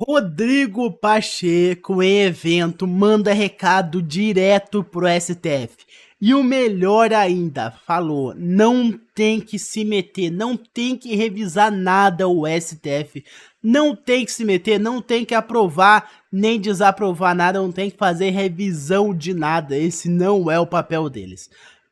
Rodrigo Pacheco, em evento, manda recado direto pro STF. E o melhor ainda, falou, não tem que se meter, não tem que revisar nada o STF. Não tem que se meter, não tem que aprovar nem desaprovar nada, não tem que fazer revisão de nada. Esse não é o papel deles.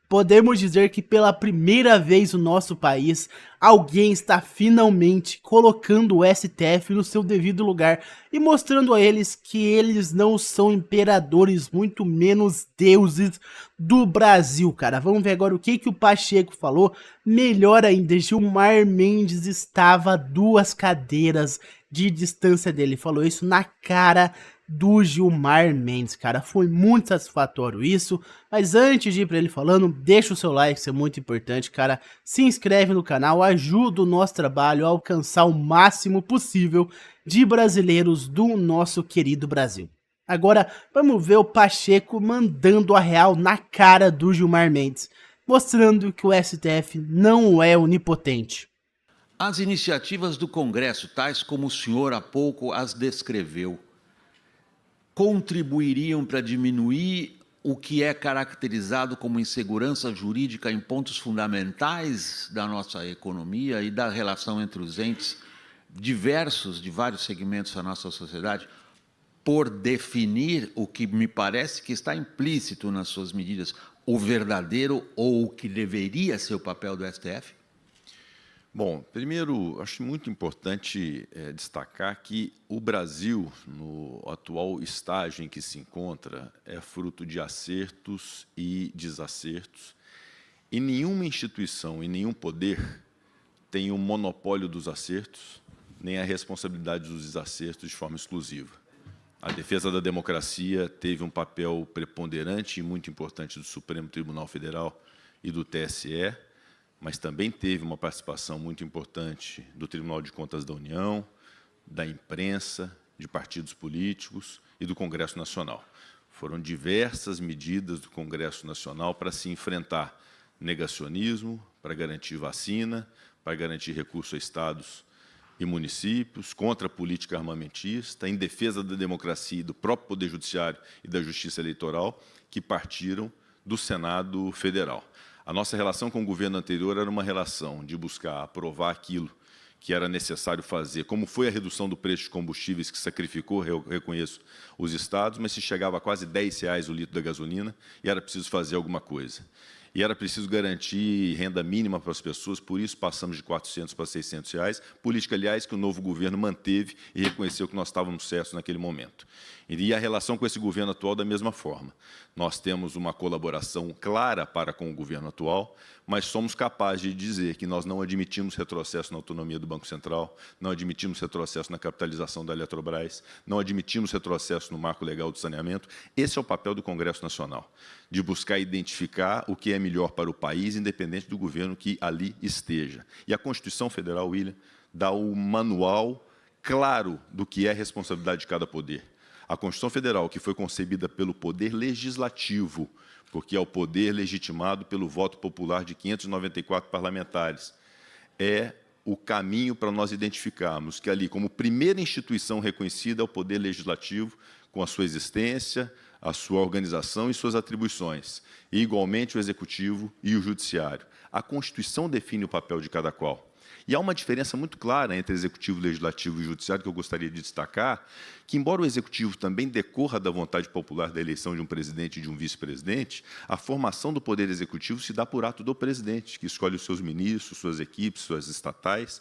Podemos dizer que pela primeira vez no nosso país, alguém está finalmente colocando o STF no seu devido lugar e mostrando a eles que eles não são imperadores, muito menos deuses do Brasil, cara. Vamos ver agora o que o Pacheco falou. Melhor ainda, Gilmar Mendes estava a 2 cadeiras de distância dele. Falou isso na cara do Gilmar Mendes, cara. Foi muito satisfatório isso. Mas antes de ir pra ele falando, deixa o seu like, isso é muito importante, cara. Se inscreve no canal, ajuda o nosso trabalho a alcançar o máximo possível de brasileiros do nosso querido Brasil. Agora, vamos ver o Pacheco mandando a real na cara do Gilmar Mendes, mostrando que o STF não é onipotente. As iniciativas do Congresso, tais como o senhor há pouco as descreveu, contribuiriam para diminuir o que é caracterizado como insegurança jurídica em pontos fundamentais da nossa economia e da relação entre os entes diversos de vários segmentos da nossa sociedade, por definir o que me parece que está implícito nas suas medidas, o verdadeiro ou o que deveria ser o papel do STF? Bom, primeiro, acho muito importante destacar que o Brasil, no atual estágio em que se encontra, é fruto de acertos e desacertos, e nenhuma instituição e nenhum poder tem o monopólio dos acertos, nem a responsabilidade dos desacertos de forma exclusiva. A defesa da democracia teve um papel preponderante e muito importante do Supremo Tribunal Federal e do TSE, mas também teve uma participação muito importante do Tribunal de Contas da União, da imprensa, de partidos políticos e do Congresso Nacional. Foram diversas medidas do Congresso Nacional para se enfrentar negacionismo, para garantir vacina, para garantir recurso a estados e municípios, contra a política armamentista, em defesa da democracia e do próprio Poder Judiciário e da Justiça Eleitoral, que partiram do Senado Federal. A nossa relação com o governo anterior era uma relação de buscar aprovar aquilo que era necessário fazer, como foi a redução do preço de combustíveis que sacrificou, eu reconheço, os estados, mas se chegava a quase R$10 o litro da gasolina e era preciso fazer alguma coisa. E era preciso garantir renda mínima para as pessoas, por isso passamos de R$400 para R$600, política, aliás, que o novo governo manteve e reconheceu que nós estávamos certos naquele momento. E a relação com esse governo atual da mesma forma. Nós temos uma colaboração clara para com o governo atual, mas somos capazes de dizer que nós não admitimos retrocesso na autonomia do Banco Central, não admitimos retrocesso na capitalização da Eletrobras, não admitimos retrocesso no marco legal do saneamento. Esse é o papel do Congresso Nacional, de buscar identificar o que é melhor para o país, independente do governo que ali esteja. E a Constituição Federal, William, dá o manual claro do que é a responsabilidade de cada poder. A Constituição Federal, que foi concebida pelo Poder Legislativo, porque é o poder legitimado pelo voto popular de 594 parlamentares, é o caminho para nós identificarmos que ali, como primeira instituição reconhecida, é o Poder Legislativo, com a sua existência, a sua organização e suas atribuições, e, igualmente, o Executivo e o Judiciário. A Constituição define o papel de cada qual. E há uma diferença muito clara entre Executivo, Legislativo e Judiciário, que eu gostaria de destacar, que, embora o Executivo também decorra da vontade popular da eleição de um presidente e de um vice-presidente, a formação do Poder Executivo se dá por ato do presidente, que escolhe os seus ministros, suas equipes, suas estatais.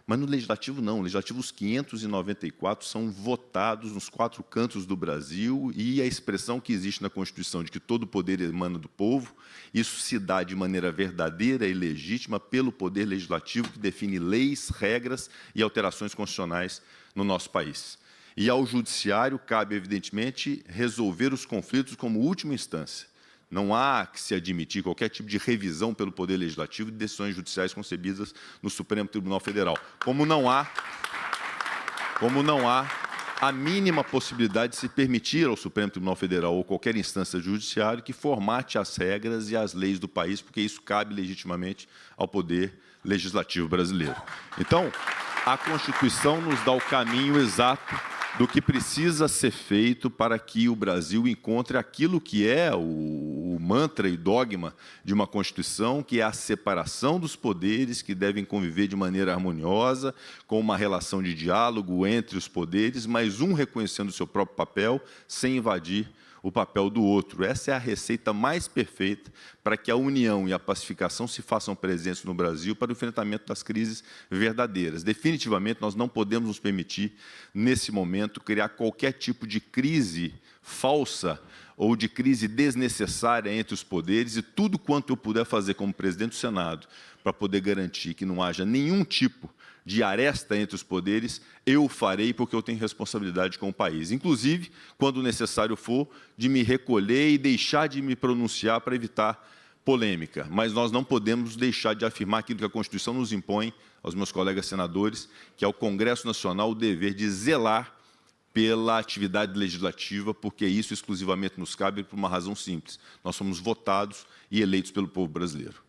Mas no Legislativo, não. No Legislativo, os 594 são votados nos 4 cantos do Brasil e a expressão que existe na Constituição de que todo o poder emana do povo, isso se dá de maneira verdadeira e legítima pelo Poder Legislativo, que define leis, regras e alterações constitucionais no nosso país. E ao Judiciário cabe, evidentemente, resolver os conflitos como última instância. Não há que se admitir qualquer tipo de revisão pelo Poder Legislativo de decisões judiciais concebidas no Supremo Tribunal Federal, como não há a mínima possibilidade de se permitir ao Supremo Tribunal Federal ou qualquer instância judiciária que formate as regras e as leis do país, porque isso cabe legitimamente ao Poder Legislativo brasileiro. Então, a Constituição nos dá o caminho exato do que precisa ser feito para que o Brasil encontre aquilo que é o mantra e dogma de uma Constituição, que é a separação dos poderes, que devem conviver de maneira harmoniosa, com uma relação de diálogo entre os poderes, mas um reconhecendo o seu próprio papel, sem invadir o papel do outro. Essa é a receita mais perfeita para que a união e a pacificação se façam presentes no Brasil para o enfrentamento das crises verdadeiras. Definitivamente, nós não podemos nos permitir, nesse momento, criar qualquer tipo de crise falsa ou de crise desnecessária entre os poderes, e tudo quanto eu puder fazer como presidente do Senado para poder garantir que não haja nenhum tipo de aresta entre os poderes, eu farei, porque eu tenho responsabilidade com o país. Inclusive, quando necessário for, de me recolher e deixar de me pronunciar para evitar polêmica. Mas nós não podemos deixar de afirmar aquilo que a Constituição nos impõe, aos meus colegas senadores, que é o Congresso Nacional o dever de zelar pela atividade legislativa, porque isso exclusivamente nos cabe por uma razão simples. Nós somos votados e eleitos pelo povo brasileiro.